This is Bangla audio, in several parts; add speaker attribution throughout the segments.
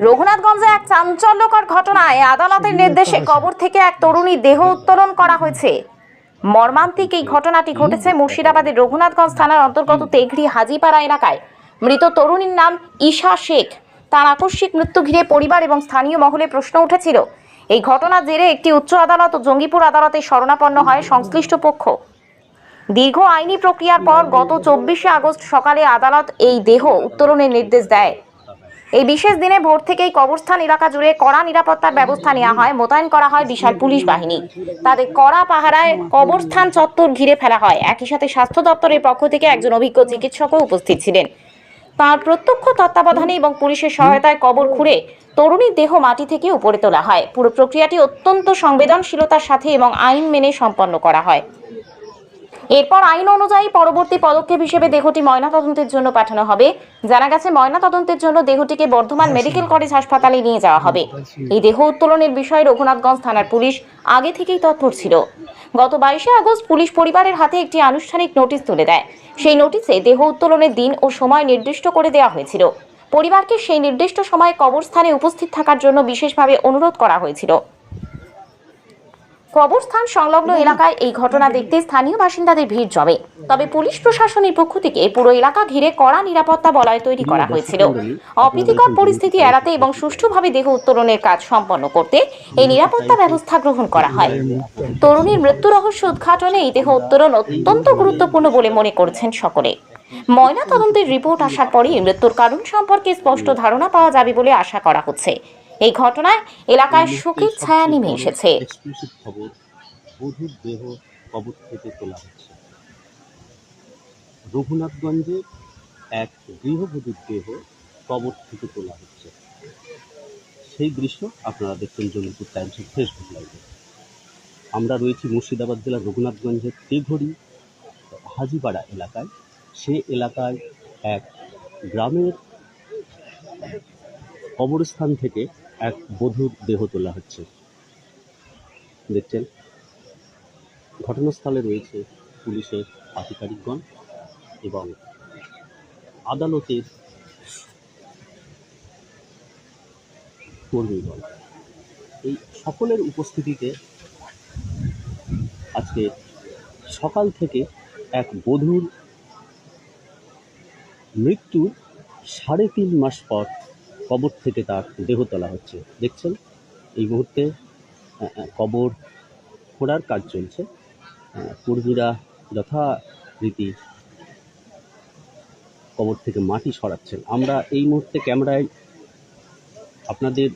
Speaker 1: রঘুনাথগঞ্জে এক চাঞ্চল্যকর ঘটনায় আদালতের নির্দেশে কবর থেকে এক তরুণীর দেহ উত্তোলন করা হয়েছে। মর্মান্তিক এই ঘটনাটি ঘটেছে মুর্শিদাবাদের রঘুনাথগঞ্জ থানার অন্তর্গত তেঘড়ি হাজিপাড়া এলাকায়। মৃত তরুণীর নাম ঈশা শেখ। তার আকস্মিক মৃত্যু ঘিরে পরিবার এবং স্থানীয় মহলে প্রশ্ন উঠেছিল। এই ঘটনার জেরে একটি উচ্চ আদালত ও জঙ্গিপুর আদালতে শরণাপন্ন হয় সংশ্লিষ্ট পক্ষ। দীর্ঘ আইনি প্রক্রিয়ার পর গত 24শে আগস্ট সকালে আদালত এই দেহ উত্তোলনের নির্দেশ দেয়। এই বিশেষ দিনে ভোর থেকেই কবরস্থান এলাকা জুড়ে কড়া নিরাপত্তার ব্যবস্থা নেওয়া হয়, মোতায়েন করা হয় বিশাল পুলিশ বাহিনী। তাদের কড়া পাহারায় কবরস্থান চত্বর ঘিরে ফেলা হয়। একই সাথে স্বাস্থ্য দপ্তরের পক্ষ থেকে একজন অভিজ্ঞ চিকিৎসকও উপস্থিত ছিলেন। তার প্রত্যক্ষ তত্ত্বাবধানে এবং পুলিশের সহায়তায় কবর খুঁড়ে তরুণীর দেহ মাটি থেকে উপরে তোলা হয়। পুরো প্রক্রিয়াটি অত্যন্ত সংবেদনশীলতার সাথে এবং আইন মেনে সম্পন্ন করা হয়। এরপর আইন অনুযায়ী পরবর্তী পদক্ষেপ হিসেবে দেহটি ময়নাতদন্তের জন্য পাঠানো হবে। জানা গেছে ময়নাতদন্তের জন্য দেহটিকে বর্ধমান মেডিকেল কলেজ হাসপাতালে নিয়ে যাওয়া হবে। এই দেহ উত্তোলনের বিষয়ে রঘুনাথগঞ্জ থানার পুলিশ আগে থেকেই তৎপর ছিল। গত 22শে আগস্ট পুলিশ পরিবারের হাতে একটি আনুষ্ঠানিক নোটিশ তুলে দেয়। সেই নোটিশে দেহ উত্তোলনের দিন ও সময় নির্দিষ্ট করে দেওয়া হয়েছিল। পরিবারকে সেই নির্দিষ্ট সময়ে কবরস্থানে উপস্থিত থাকার জন্য বিশেষভাবে অনুরোধ করা হয়েছিল। কবরস্থান সংলগ্ন এলাকায় এই ঘটনা দেখতে স্থানীয় বাসিন্দাদের ভিড় জমে। তবে পুলিশ প্রশাসনের পক্ষ থেকে পুরো এলাকা ঘিরে কড়া নিরাপত্তা বলয় তৈরি করা হয়েছিল। অপ্রীতিকর পরিস্থিতি এড়াতে এবং সুষ্ঠুভাবে দেহ উত্তোলনের কাজ সম্পন্ন করতে এই নিরাপত্তা ব্যবস্থা গ্রহণ করা হয়। তরুণীর মৃত্যু রহস্য উদ্ঘাটনে এই দেহ উত্তোলন অত্যন্ত গুরুত্বপূর্ণ বলে মনে করছেন সকলে। ময়না তদন্তের রিপোর্ট আসার পরই মৃত্যুর কারণ সম্পর্কে স্পষ্ট ধারণা পাওয়া যাবে বলে আশা করা হচ্ছে। এই ঘটনায় এলাকায় শোকের ছায়া নেমে এসেছে।
Speaker 2: বধূর দেহ কবর থেকে তোলা হচ্ছে। রঘুনাথগঞ্জে এক গৃহবধূর দেহ কবর থেকে তোলা হচ্ছে। সেই দৃশ্য আপনারা দেখছেন জঙ্গিপুর টাইমসের ফেসবুক লাইভে। আমরা রয়েছি মুর্শিদাবাদ জেলার রঘুনাথগঞ্জের তেঘড়ি হাজিপাড়া এলাকায়। সে এলাকায় এক গ্রামের কবরস্থান থেকে এক বধূর দেহ তোলা হচ্ছে। দেখছেন ঘটনাস্থলে রয়েছে পুলিশের আধিকারিকগণ এবং আদালতের কর্মীগণ। এই সকলের উপস্থিতিতে আজকে সকাল থেকে এক বধূর মৃত্যুর 3.5 মাস পর কবর থেকে তার দেহ তোলা হচ্ছে। দেখছেন এই মুহূর্তে কবর খোঁড়ার কাজ চলছে। কর্মীরা যথারীতি কবর থেকে মাটি সরাচ্ছেন। আমরা এই মুহূর্তে ক্যামেরায় আপনাদের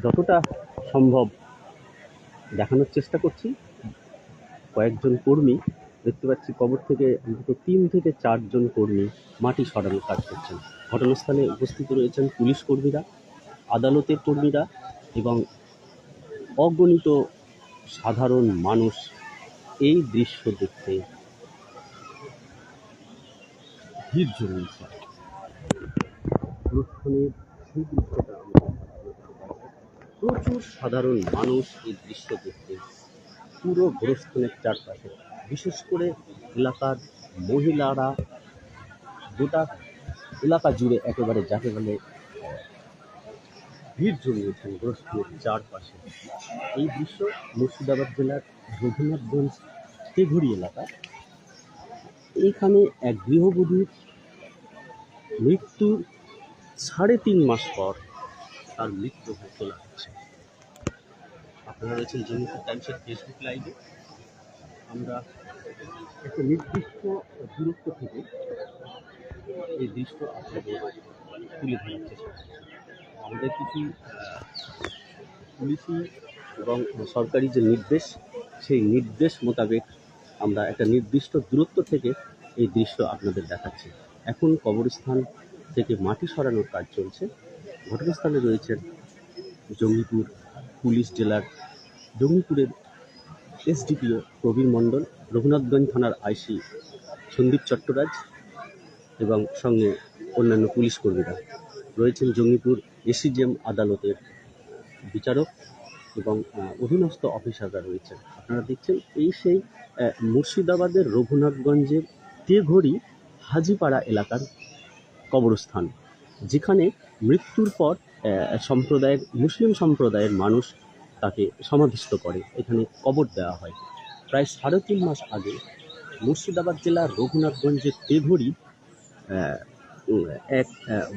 Speaker 2: যতটা সম্ভব দেখানোর চেষ্টা করছি। কয়েকজন কর্মী দেখতে পাচ্ছি কবর থেকে অন্তত 3 থেকে 4 জন কর্মী মাটি সরানোর কাজ করছেন। ঘটনাস্থলে উপস্থিত রয়েছেন পুলিশ কর্মীরা, আদালতের কর্মীরা এবং অগণিত সাধারণ মানুষ। এই দৃশ্য দেখতে ভিড় জমিয়েছে। অনুষ্ঠানের সেই দৃশ্যটা প্রচুর সাধারণ মানুষ এই দৃশ্য দেখতে পুরো গোরস্থানের চারপাশে, বিশেষ করে এলাকার মহিলারা গোটা এলাকা জুড়ে একেবারে যাকে বলে ভিড় জমিয়েছেন গোরস্থানের চারপাশে। এই দৃশ্য মুর্শিদাবাদ জেলার রঘুনাথগঞ্জ তেঘড়ি এলাকা। এইখানে এক গৃহবধূর মৃত্যুর 3.5 মাস পর তার মৃত্যু তোলা হচ্ছে। আপনারা রয়েছেন জঙ্গিপুর টাইমসের ফেসবুক লাইভে। আমরা একটা নির্দিষ্ট দূরত্ব থেকে এই দৃশ্য আপনাদের তুলে ধরার চেষ্টা করছি। আমাদের কিছু পুলিশি এবং সরকারি যে নির্দেশ, সেই নির্দেশ মোতাবেক আমরা একটা নির্দিষ্ট দূরত্ব থেকে এই দৃশ্য আপনাদের দেখাচ্ছি। এখন কবরস্থান থেকে মাটি সরানোর কাজ চলছে। ঘটনাস্থলে রয়েছেন জঙ্গিপুর পুলিশ জেলার জঙ্গিপুরের এসডিপিও প্রবীর মণ্ডল, রঘুনাথগঞ্জ থানার আইসি সন্দীপ চট্টরাজ এবং সঙ্গে অন্যান্য পুলিশ কর্মীরা রয়েছেন। জঙ্গিপুর এসিজেএম আদালতের বিচারক এবং অধীনস্থ অফিসাররা রয়েছেন। আপনারা দেখছেন এই সেই মুর্শিদাবাদের রঘুনাথগঞ্জের তেঘড়ি হাজিপাড়া এলাকার কবরস্থান, যেখানে মৃত্যুর পর মুসলিম সম্প্রদায়ের মানুষ তাকে সমাধিস্থ করে, এখানে কবর দেওয়া হয়। প্রায় 3.5 মাস আগে মুর্শিদাবাদ জেলার রঘুনাথগঞ্জের তেঘড়ি এক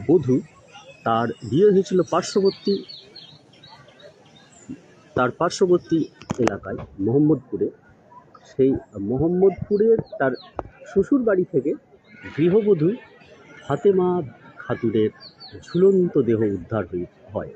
Speaker 2: বধূ, তার বিয়ে হয়েছিল পার্শ্ববর্তী এলাকায় মোহাম্মদপুরে। সেই মোহাম্মদপুরের তার শ্বশুর বাড়ি থেকে গৃহবধূ ফাতেমা খাতুনের ঝুলন্ত দেহ উদ্ধার হয়।